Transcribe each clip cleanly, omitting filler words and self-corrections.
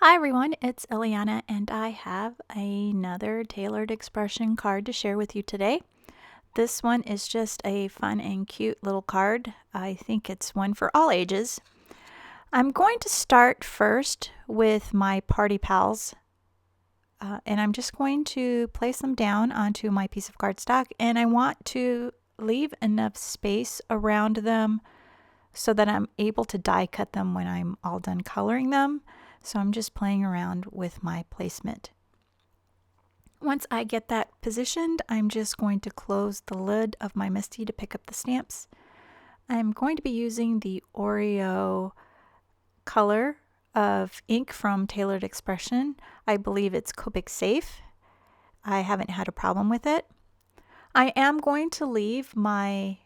Hi everyone, it's Eliana and I have another tailored expression card to share with you today. This one is just a fun and cute little card. I think it's one for all ages. I'm going to start first with my party pals and I'm just going to place them down onto my piece of cardstock, and I want to leave enough space around them so that I'm able to die cut them when I'm all done coloring them. So I'm just playing around with my placement. Once I get that positioned, I'm just going to close the lid of my MISTI to pick up the stamps. I'm going to be using the Oreo color of ink from Tailored Expression. I believe it's Copic Safe. I haven't had a problem with it. I am going to leave my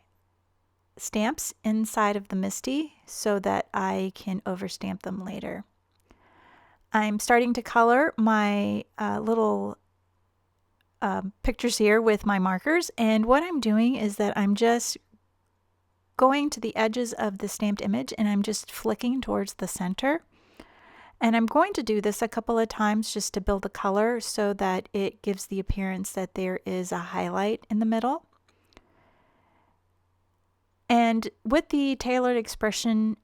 stamps inside of the MISTI so that I can overstamp them later. I'm starting to color my little pictures here with my markers, and what I'm doing is that I'm just going to the edges of the stamped image and I'm just flicking towards the center. And I'm going to do this a couple of times just to build the color so that it gives the appearance that there is a highlight in the middle. And with the Tailored Expression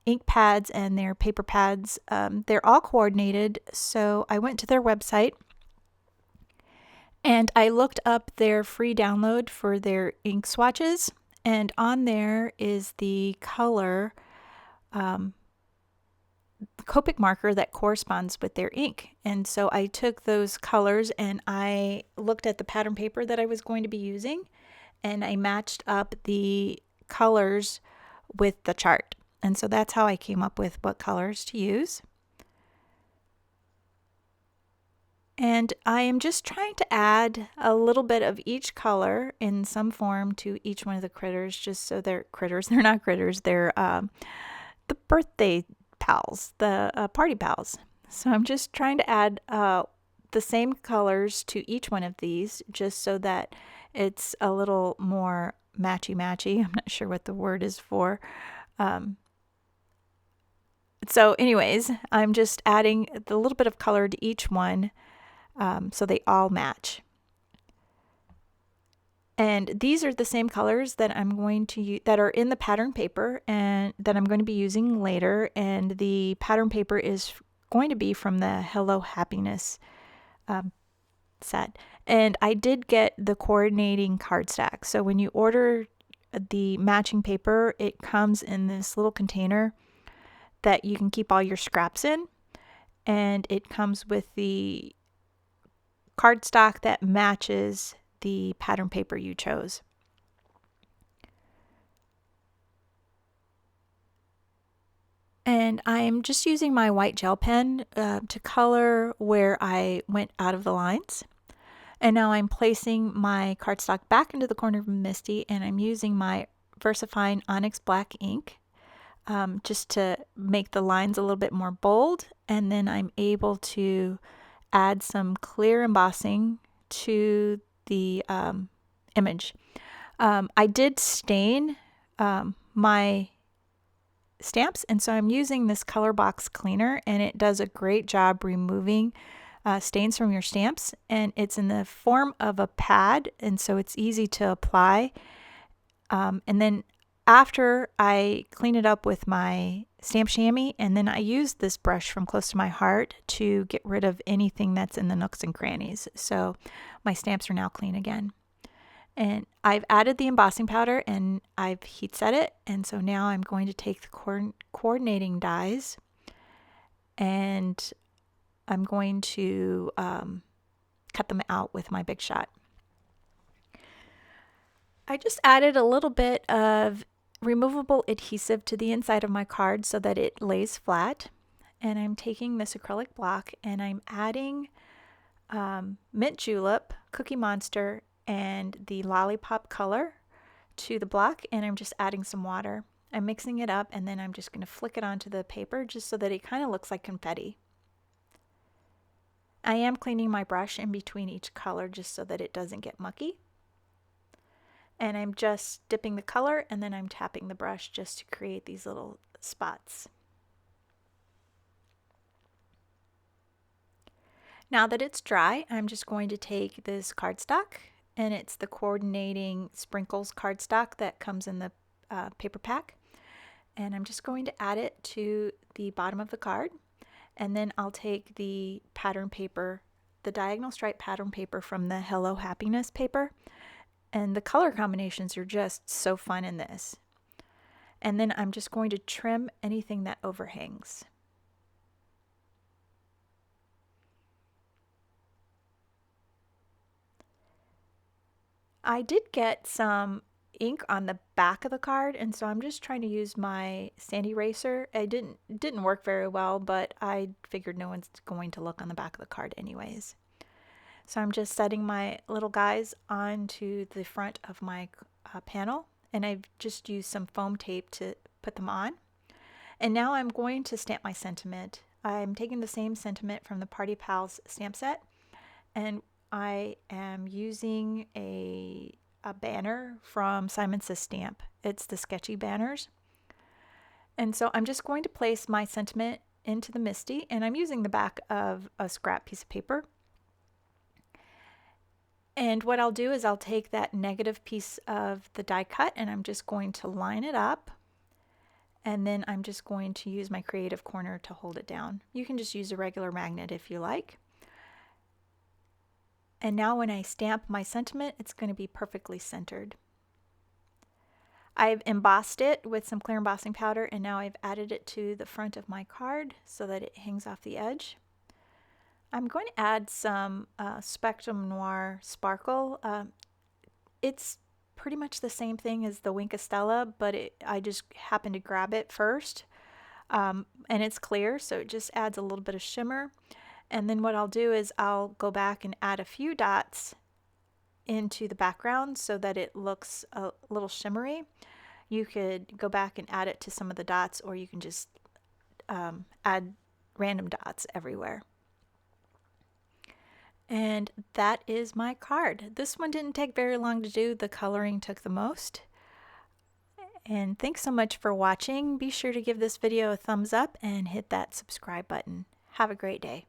ink pads and their paper pads, they're all coordinated. So I went to their website and I looked up their free download for their ink swatches. And on there is the color Copic marker that corresponds with their ink. And so I took those colors and I looked at the pattern paper that I was going to be using, and I matched up the colors with the chart. And so that's how I came up with what colors to use. And I am just trying to add a little bit of each color in some form to each one of the critters, just so they're critters. They're not critters. They're the birthday pals, the party pals. So I'm just trying to add the same colors to each one of these, just so that it's a little more matchy-matchy. I'm not sure what the word is for. So anyways, I'm just adding a little bit of color to each one so they all match. And these are the same colors that I'm going to use, that are in the pattern paper and that I'm going to be using later. And the pattern paper is going to be from the Hello Happiness set. And I did get the coordinating cardstock. So when you order the matching paper, it comes in this little container that you can keep all your scraps in. And it comes with the cardstock that matches the pattern paper you chose. And I'm just using my white gel pen to color where I went out of the lines. And now I'm placing my cardstock back into the corner of MISTI, and I'm using my VersaFine Onyx Black ink just to make the lines a little bit more bold. And then I'm able to add some clear embossing to the image. I did stain my stamps, and so I'm using this color box cleaner, and it does a great job removing stains from your stamps, and it's in the form of a pad, and so it's easy to apply. And then after I clean it up with my stamp chamois, and then I use this brush from Close to My Heart to get rid of anything that's in the nooks and crannies. So my stamps are now clean again. And I've added the embossing powder and I've heat set it. And so now I'm going to take the coordinating dies and I'm going to cut them out with my Big Shot. I just added a little bit of removable adhesive to the inside of my card so that it lays flat. And I'm taking this acrylic block and I'm adding Mint Julep, Cookie Monster, and the Lollipop color to the block, and I'm just adding some water. I'm mixing it up, and then I'm just going to flick it onto the paper just so that it kind of looks like confetti. I am cleaning my brush in between each color just so that it doesn't get mucky. And I'm just dipping the color, and then I'm tapping the brush just to create these little spots. Now that it's dry, I'm just going to take this cardstock, and it's the coordinating sprinkles cardstock that comes in the paper pack, and I'm just going to add it to the bottom of the card, and then I'll take the pattern paper, the diagonal stripe pattern paper from the Hello Happiness paper, and the color combinations are just so fun in this. And then I'm just going to trim anything that overhangs. I did get some ink on the back of the card, and so I'm just trying to use my sand eraser. It didn't work very well, but I figured no one's going to look on the back of the card anyways. So I'm just setting my little guys onto the front of my panel, and I've just used some foam tape to put them on. And now I'm going to stamp my sentiment. I'm taking the same sentiment from the Party Pals stamp set, and I am using a banner from Simon Says Stamp. It's the sketchy banners. And so I'm just going to place my sentiment into the MISTI, and I'm using the back of a scrap piece of paper. And what I'll do is I'll take that negative piece of the die cut, and I'm just going to line it up, and then I'm just going to use my creative corner to hold it down. You can just use a regular magnet if you like. And now when I stamp my sentiment, it's going to be perfectly centered. I've embossed it with some clear embossing powder, and now I've added it to the front of my card so that it hangs off the edge. I'm going to add some Spectrum Noir Sparkle. It's pretty much the same thing as the Wink of Stella, but I just happened to grab it first. And it's clear, so it just adds a little bit of shimmer. And then what I'll do is I'll go back and add a few dots into the background so that it looks a little shimmery. You could go back and add it to some of the dots, or you can just add random dots everywhere. And that is my card. This one didn't take very long to do. The coloring took the most. And thanks so much for watching. Be sure to give this video a thumbs up and hit that subscribe button. Have a great day.